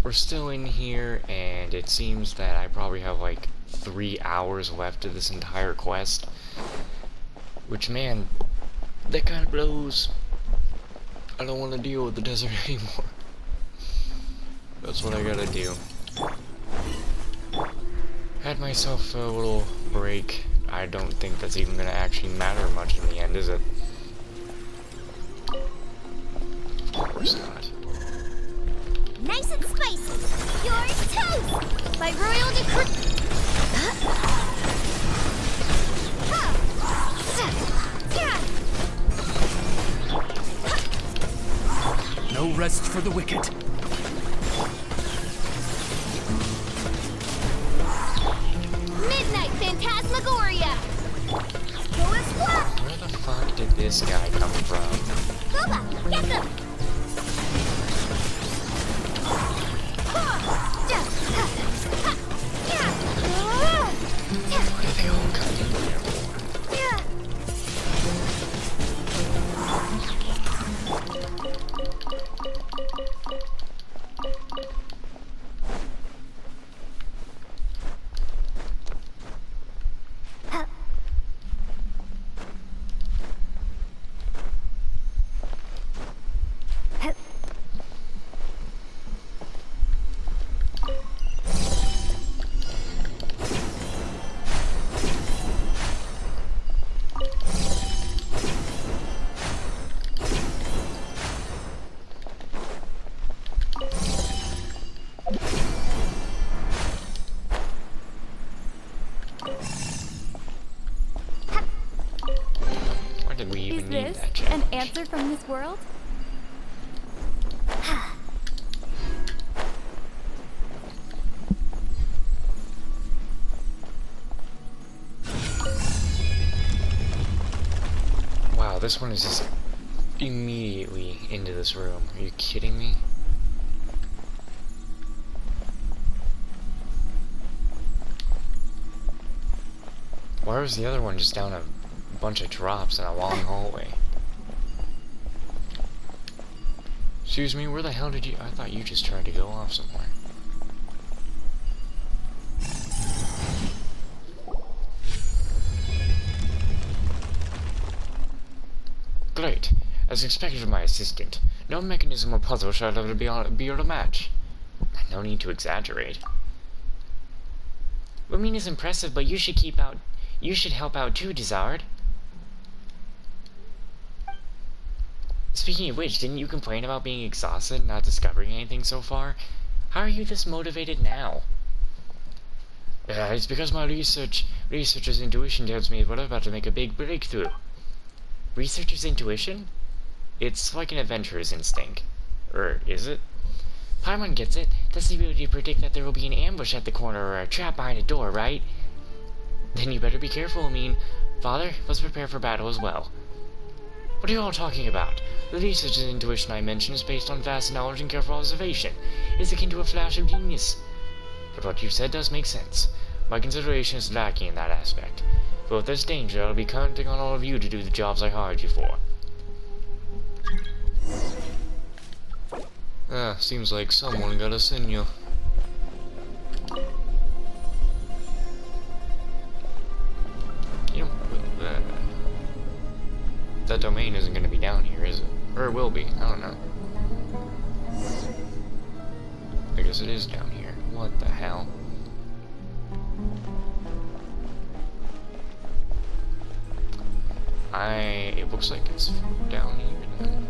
we're still in here, and it seems that I probably have like 3 hours left of this entire quest. Which, man, that kind of blows. I don't want to deal with the desert anymore. That's what I gotta do. Had myself a little break. I don't think that's even gonna actually matter much in the end, is it? Of course not. Nice and spicy. You're toast by royal decree. No rest for the wicked. Midnight Phantasmagoria. Go as flat. Where the fuck did this guy come from? Boba, get them. What are they all coming here for? Why did we even Is need this that challenge? an answer from this world? Wow, this one is just immediately into this room. Are you kidding me? Why was the other one just down a bunch of drops in a long hallway? Excuse me, where the hell did you... I thought you just tried to go off somewhere. Great. As expected of my assistant, no mechanism or puzzle shall ever be able to match. No need to exaggerate. Ramin is impressive, but you should help out too, Dizard. Speaking of which, didn't you complain about being exhausted and not discovering anything so far? How are you this motivated now? It's because my researcher's intuition tells me we're about to make a big breakthrough. Researcher's intuition? It's like an adventurer's instinct. Or is it? Paimon gets it. That's the ability to predict that there will be an ambush at the corner or a trap behind a door, right? Then you better be careful, I mean. Father, let's prepare for battle as well. What are you all talking about? The researcher's intuition I mentioned is based on vast knowledge and careful observation. It's akin to a flash of genius. But what you said does make sense. My consideration is lacking in that aspect. But if there's danger, I'll be counting on all of you to do the jobs I hired you for. Seems like someone got a signal. You know, that domain isn't going to be down here, is it? Or it will be, I don't know. I guess it is down here. What the hell? It looks like it's down here then.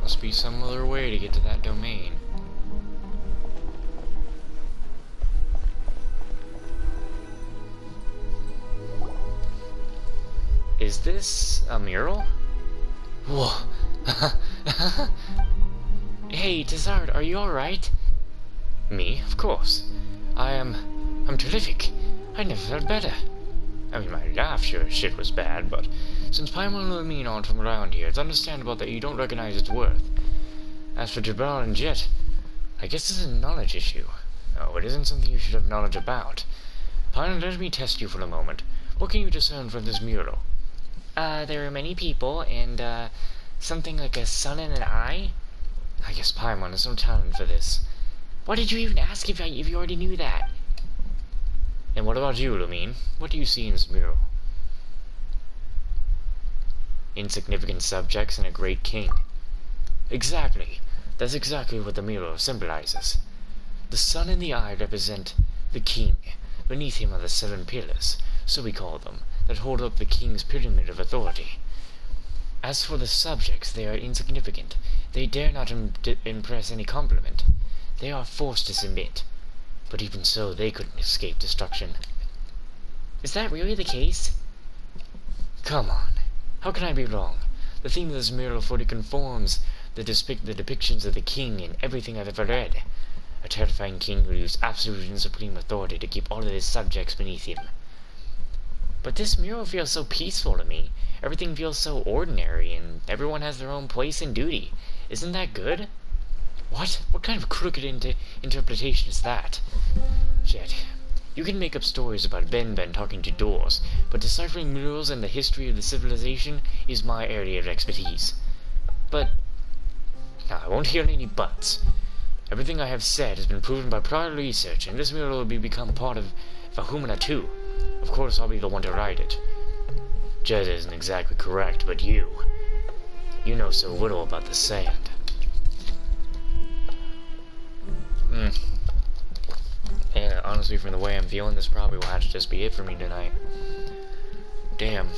Must be some other way to get to that domain. Is this a mural? Whoa. Hey, Tizard, are you alright? Me? Of course. I'm terrific. I never felt better. I mean, my laugh sure as shit was bad, but since Paimon and Ramin aren't from around here, it's understandable that you don't recognize its worth. As for Jabal and Jet, I guess it's a knowledge issue. No, it isn't something you should have knowledge about. Paimon, let me test you for a moment. What can you discern from this mural? There are many people, and, something like a sun and an eye? I guess Paimon has no talent for this. Why did you even ask if you already knew that? And what about you, Lumine? What do you see in this mural? Insignificant subjects and a great king. Exactly. That's exactly what the mural symbolizes. The sun and the eye represent the king. Beneath him are the 7 pillars, so we call them, that hold up the king's pyramid of authority. As for the subjects, they are insignificant. They dare not impress any compliment. They are forced to submit. But even so, they couldn't escape destruction. Is that really the case? Come on. How can I be wrong? The theme of this mural fully conforms the depictions of the king in everything I've ever read. A terrifying king who used absolute and supreme authority to keep all of his subjects beneath him. But this mural feels so peaceful to me. Everything feels so ordinary, and everyone has their own place and duty. Isn't that good? What? What kind of crooked interpretation is that? Shit. You can make up stories about Ben talking to doors, but deciphering murals and the history of the civilization is my area of expertise. But I won't hear any buts. Everything I have said has been proven by prior research, and this mural will become part of Vahumana too. Of course, I'll be the one to write it. Jed isn't exactly correct, but you know so little about the sand. And honestly, from the way I'm feeling, this probably will have to just be it for me tonight. Damn.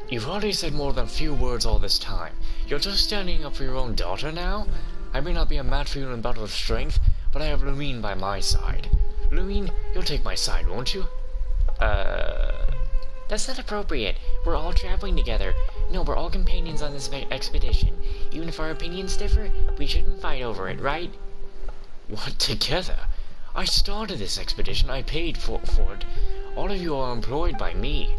You've already said more than a few words all this time. You're just standing up for your own daughter now? I may not be a match for you in a battle of strength, but I have Lumine by my side. Lumine, you'll take my side, won't you? That's not appropriate. We're all traveling together. No, we're all companions on this expedition. Even if our opinions differ, we shouldn't fight over it, right? What, together? I started this expedition. I paid for it. All of you are employed by me.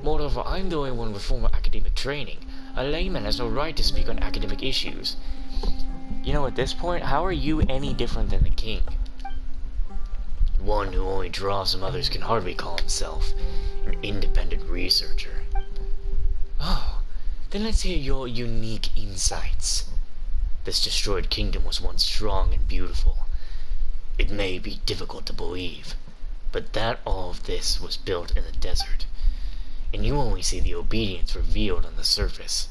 Moreover, I'm the only one with formal academic training. A layman has no right to speak on academic issues. You know, at this point, how are you any different than the king? One who only draws from others can hardly call himself an independent researcher. Oh, then let's hear your unique insights. This destroyed kingdom was once strong and beautiful. It may be difficult to believe, but that all of this was built in the desert. And you only see the obedience revealed on the surface,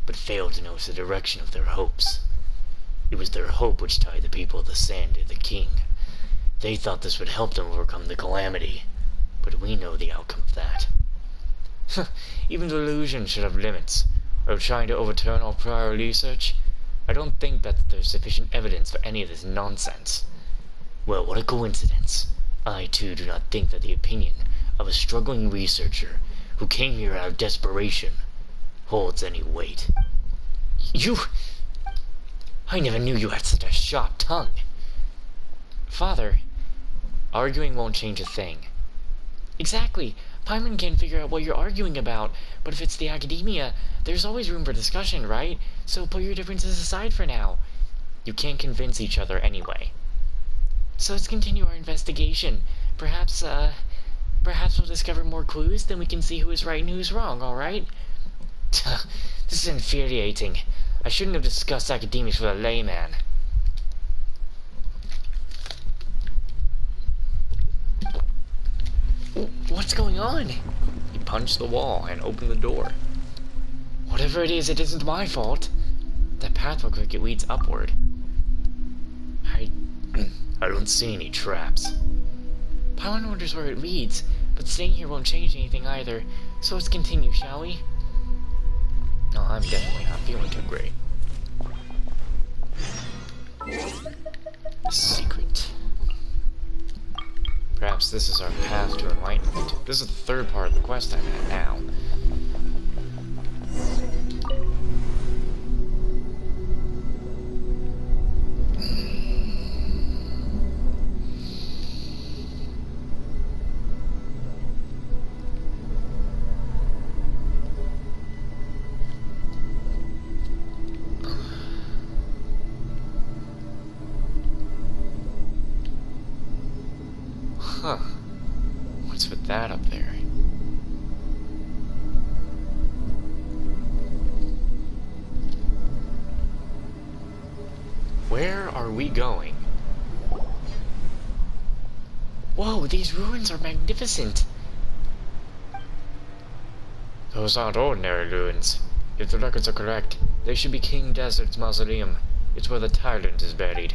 but fail to notice the direction of their hopes. It was their hope which tied the people of the sand to the king. They thought this would help them overcome the calamity, but we know the outcome of that. Even delusion should have limits. Or trying to overturn all prior research? I don't think that there's sufficient evidence for any of this nonsense. Well, what a coincidence. I too do not think that the opinion of a struggling researcher who came here out of desperation holds any weight. I never knew you had such a sharp tongue. Father, arguing won't change a thing. Exactly. Paimon can't figure out what you're arguing about, but if it's the academia, there's always room for discussion, right? So put your differences aside for now. You can't convince each other anyway. So let's continue our investigation. Perhaps we'll discover more clues, then we can see who is right and who's wrong, alright? This is infuriating. I shouldn't have discussed academics with a layman. What's going on? He punched the wall and opened the door. Whatever it isn't my fault. That path looks like it leads upward. I don't see any traps. Paimon wonders where it leads, but staying here won't change anything either, so let's continue, shall we? No, I'm definitely not feeling too great. A secret. Perhaps this is our path to enlightenment. This is the third part of the quest I'm at now. Huh. What's with that up there? are we going? Whoa, these ruins are magnificent! Those aren't ordinary ruins. If the records are correct, they should be King Desert's mausoleum. It's where the tyrant is buried.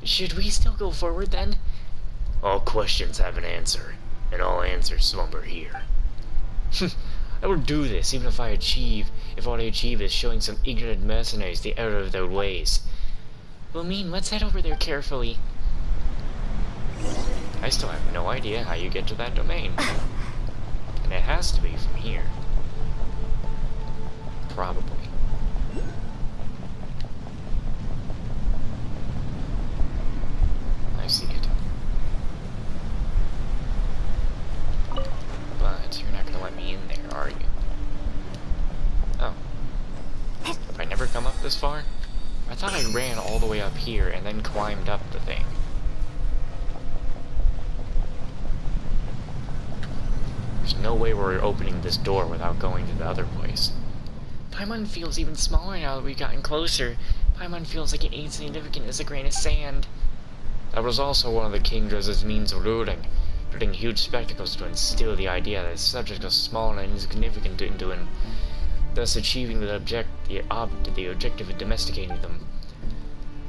Should we still go forward then? All questions have an answer, and all answers slumber here. I will do this, even if all I achieve is showing some ignorant mercenaries the error of their ways. Well, let's head over there carefully. I still have no idea how you get to that domain. And it has to be from here. Probably. I see it. But you're not gonna let me in there, are you? Oh. Have I never come up this far? I thought I ran all the way up here and then climbed up the thing. There's no way we're opening this door without going to the other place. Paimon feels even smaller now that we've gotten closer. Paimon feels like it ain't significant as a grain of sand. That was also one of the King Drizz's means of ruling, putting huge spectacles to instill the idea that subjects are small and insignificant into him, thus achieving the objective of domesticating them.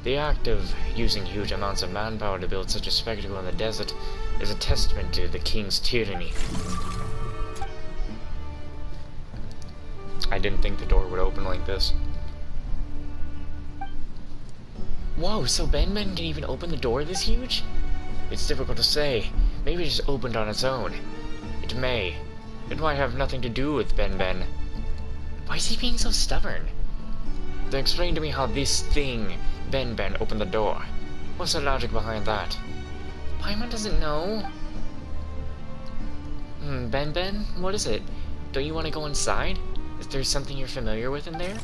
The act of using huge amounts of manpower to build such a spectacle in the desert is a testament to the king's tyranny. I didn't think the door would open like this. Whoa, so Ben can even open the door this huge? It's difficult to say. Maybe it just opened on its own. It may. It might have nothing to do with Ben. Why is he being so stubborn? Then explain to me how this thing, Ben, opened the door. What's the logic behind that? Paimon doesn't know. Ben, what is it? Don't you want to go inside? Is there something you're familiar with in there?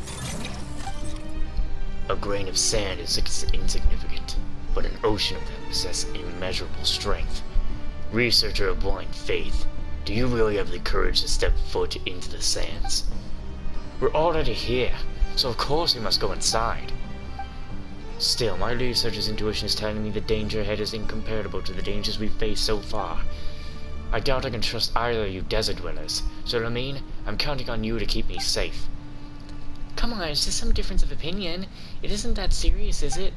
A grain of sand is insignificant, but an ocean of them possess immeasurable strength. Researcher of blind faith, do you really have the courage to step foot into the sands? We're already here, so of course we must go inside. Still, my researcher's intuition is telling me the danger ahead is incomparable to the dangers we've faced so far. I doubt I can trust either of you desert dwellers, so Lamine, I'm counting on you to keep me safe. Come on, it's just some difference of opinion. It isn't that serious, is it?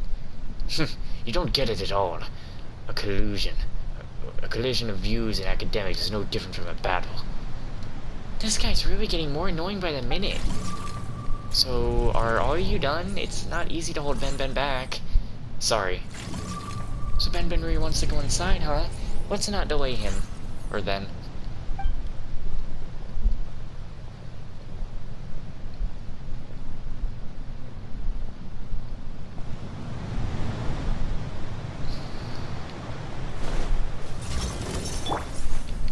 You don't get it at all. A collision of views in academics is no different from a battle. This guy's really getting more annoying by the minute. So, are all of you done? It's not easy to hold Ben back. Sorry. So Ben really wants to go inside, huh? Let's not delay him. Or then.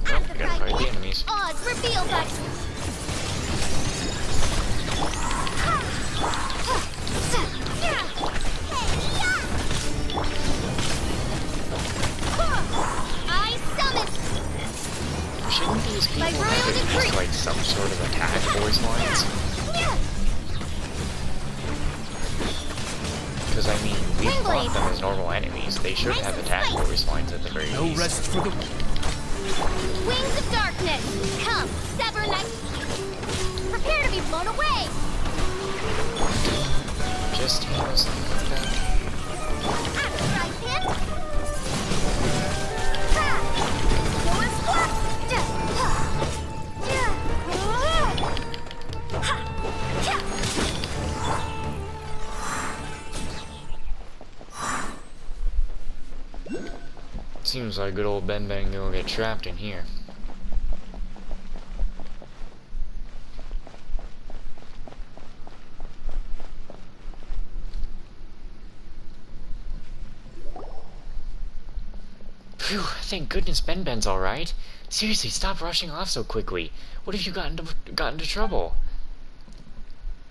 At the I gotta fight the enemies. odds reveal by I summon Shouldn't these people by have royal at decree. least, like, some sort of attack voice lines? Because, I mean, we fought them as normal enemies. They should have attack voice lines at the very No least. rest for the... Wings of darkness, come, sever night. Prepare to be blown away. Just something like that. At the right hand. Ha! Go and squat. Seems like good old Ben gonna get trapped in here. Phew, thank goodness Ben's alright. Seriously, stop rushing off so quickly. What if you got into trouble?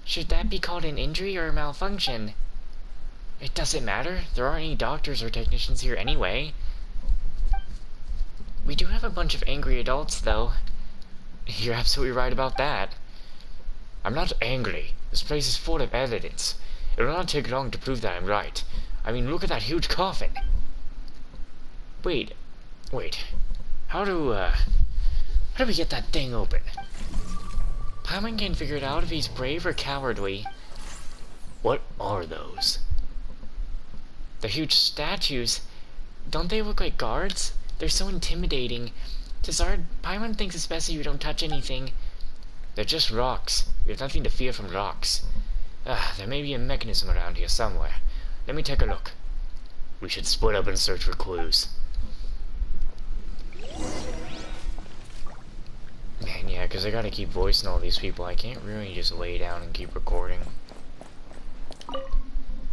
Should that be called an injury or a malfunction? It doesn't matter. There aren't any doctors or technicians here anyway. We do have a bunch of angry adults, though. You're absolutely right about that. I'm not angry. This place is full of evidence. It will not take long to prove that I'm right. I mean, look at that huge coffin. Wait. How do we get that thing open? Paimon can't figure it out if he's brave or cowardly. What are those? The huge statues. Don't they look like guards? They're so intimidating. Tazard, Paimon thinks it's best if you don't touch anything. They're just rocks. We have nothing to fear from rocks. There may be a mechanism around here somewhere. Let me take a look. We should split up and search for clues. Man, yeah, because I gotta keep voicing all these people. I can't really just lay down and keep recording.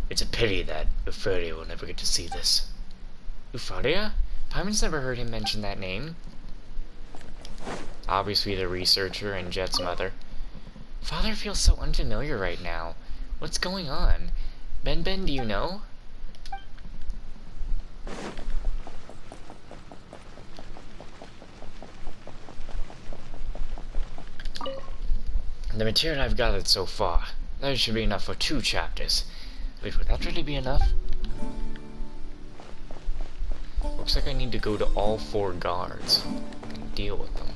It's a pity that Ufaria will never get to see this. Ufaria? Paimon's never heard him mention that name. Obviously the researcher and Jet's mother. Father feels so unfamiliar right now. What's going on? Ben, do you know? The material I've gathered so far, that should be enough for 2 chapters. Wait, would that really be enough? Looks like I need to go to all 4 guards and deal with them.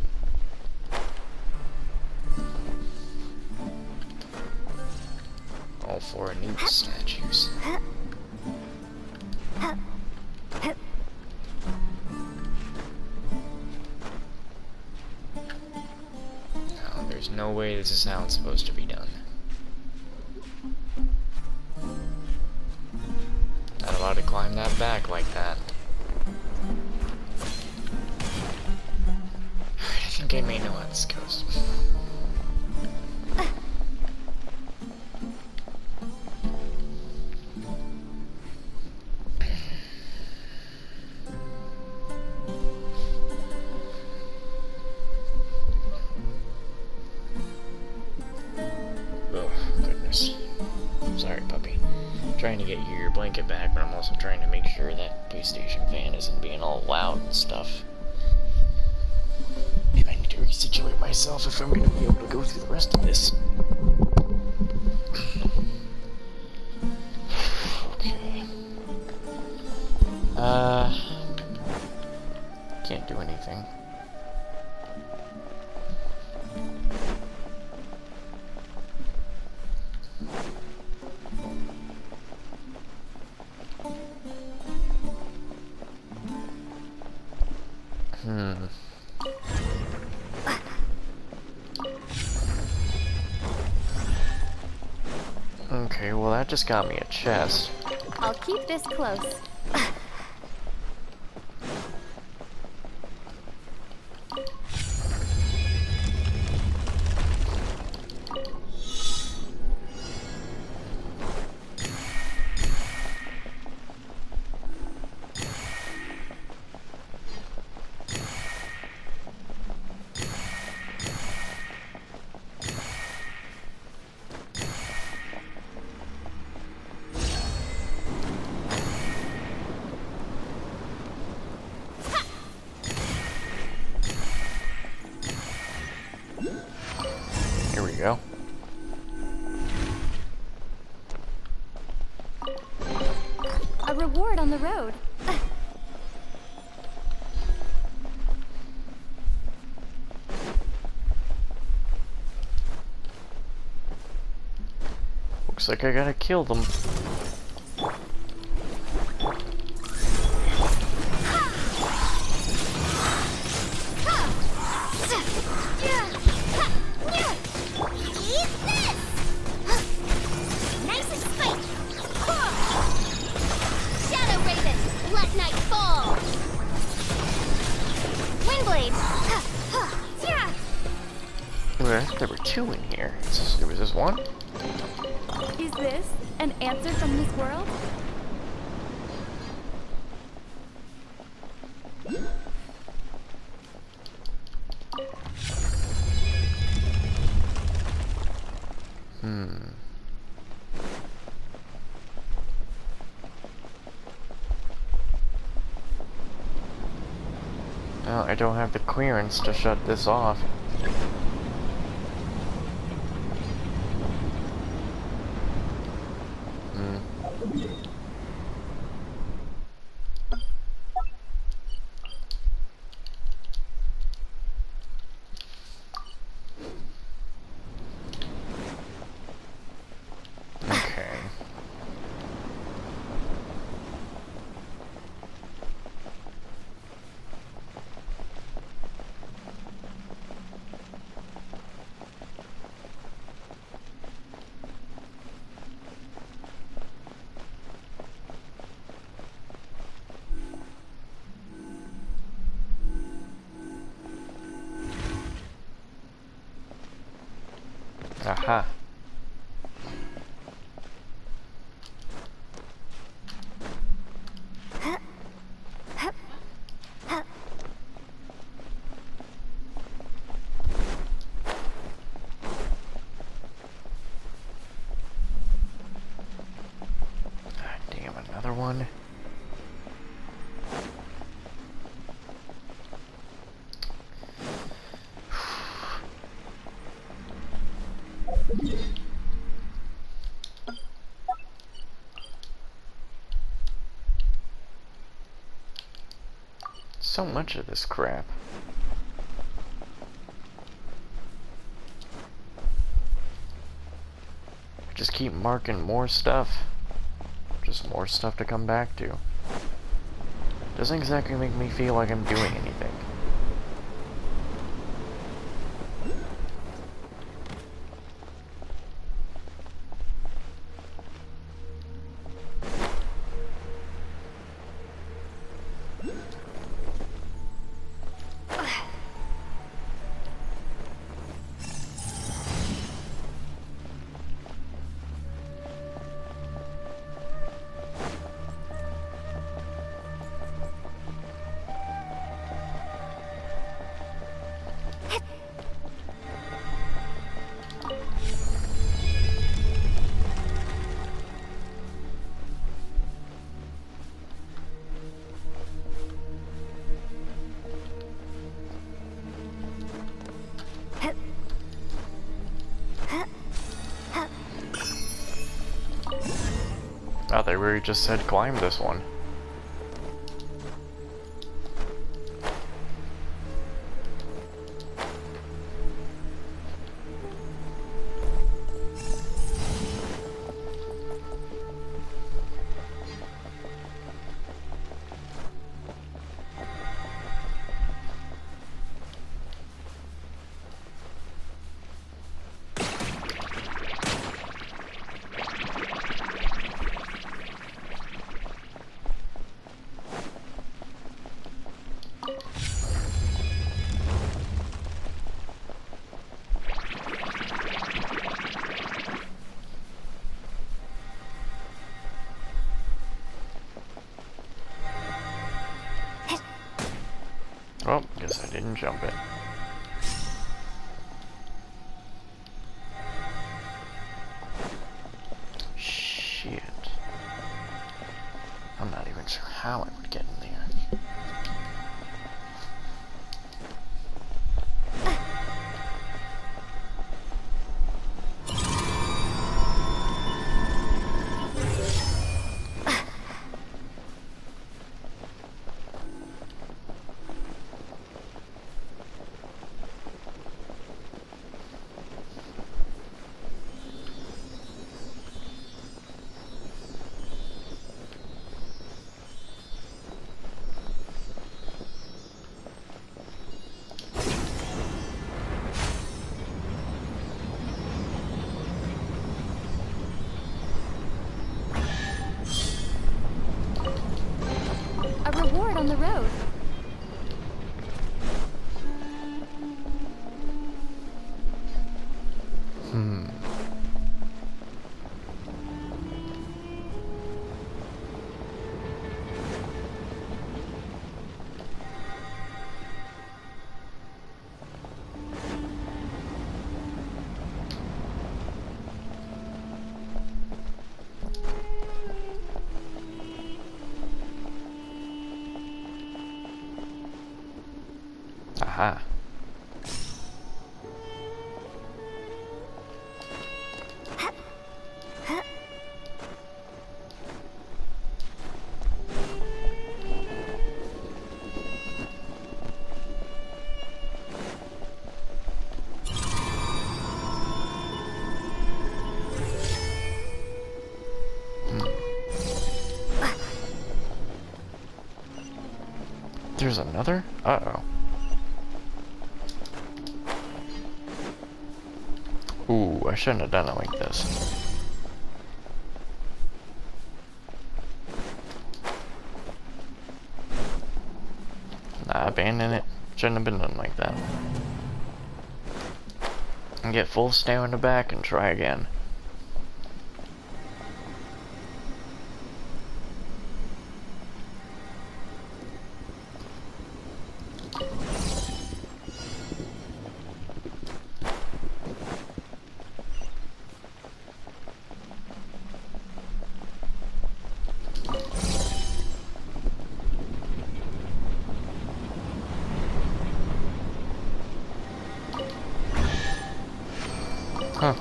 All 4 new statues. No, there's no way this is how it's supposed to be done. Not allowed to climb that back like that. Alright, I think I may know how this goes. Sorry, puppy. I'm trying to get your blanket back, but I'm also trying to make sure that PlayStation fan isn't being all loud and stuff. Maybe I need to resituate myself if I'm gonna be able to go through the rest of this. Okay. Can't do anything. Okay, well that just got me a chest. I'll keep this close. Here we go. A reward on the road. Looks like I gotta kill them. There were 2 in here. There was this one? Is this an answer from this world? Well, I don't have the clearance to shut this off. Aha. Damn, another one. So much of this crap. Just keep marking more stuff. Just more stuff to come back to. Doesn't exactly make me feel like I'm doing anything. Oh, they really just said climb this one. Oh, guess I didn't jump it. Shit. I'm not even sure how I would get in there. A reward on the road. Aha. There's another? Uh-oh. Ooh, I shouldn't have done it like this. Nah, abandon it. Shouldn't have been done like that. And get full stamina in the back and try again. Huh.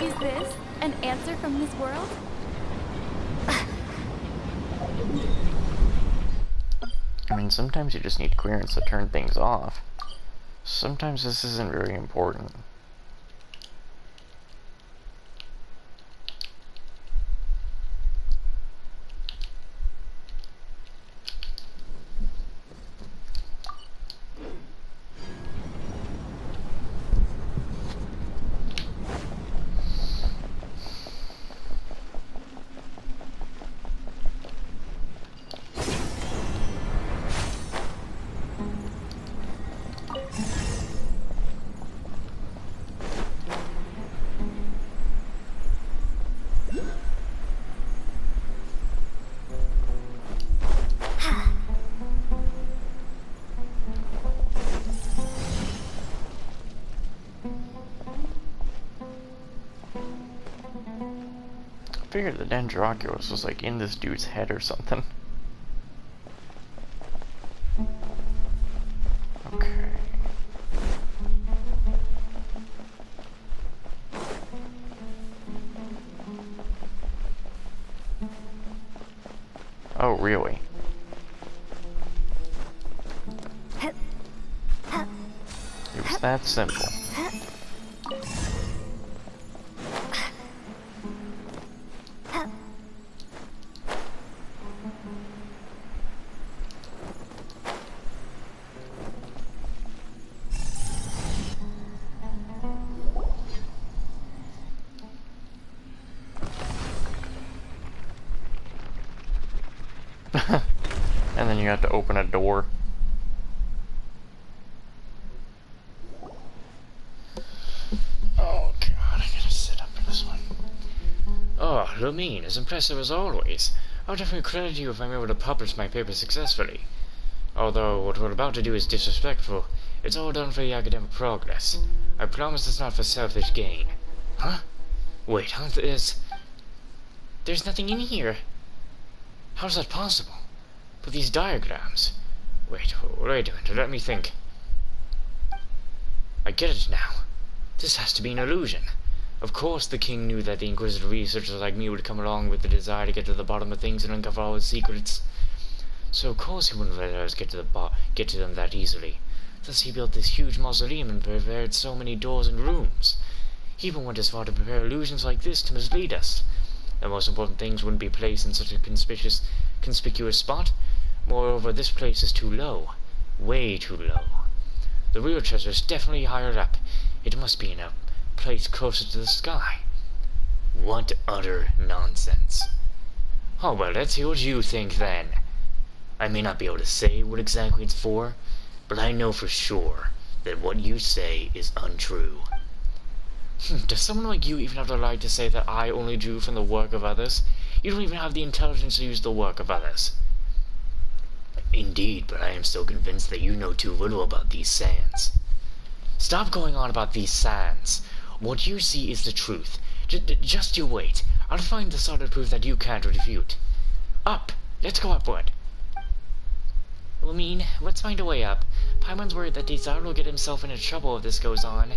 Is this an answer from this world? I mean, sometimes you just need clearance to turn things off. Sometimes this isn't very important. I figured the Dendroculus was like in this dude's head or something. Okay. Oh, really? It was that simple. And then you have to open a door. Oh god, I gotta sit up in this one. Oh, Lumine, as impressive as always. I'll definitely credit you if I'm able to publish my paper successfully. Although what we're about to do is disrespectful, it's all done for the academic progress. I promise it's not for selfish gain. Huh? Wait, huh? There's nothing in here. How's that possible? But these diagrams... wait a minute, let me think. I get it now. This has to be an illusion. Of course the king knew that the inquisitive researchers like me would come along with the desire to get to the bottom of things and uncover all his secrets. So of course he wouldn't let us get to them that easily. Thus he built this huge mausoleum and prepared so many doors and rooms. He even went as far to prepare illusions like this to mislead us. The most important things wouldn't be placed in such a conspicuous spot. Moreover, this place is too low. Way too low. The real treasure is definitely higher up. It must be in a place closer to the sky. What utter nonsense. Oh well, let's hear what you think then. I may not be able to say what exactly it's for, but I know for sure that what you say is untrue. Does someone like you even have the right to say that I only drew from the work of others? You don't even have the intelligence to use the work of others. Indeed, but I am still convinced that you know too little about these sands. Stop going on about these sands. What you see is the truth. Just you wait. I'll find the solid proof that you can't refute. Up! Let's go upward. Let's find a way up. Paimon's worried that Desire will get himself into trouble if this goes on.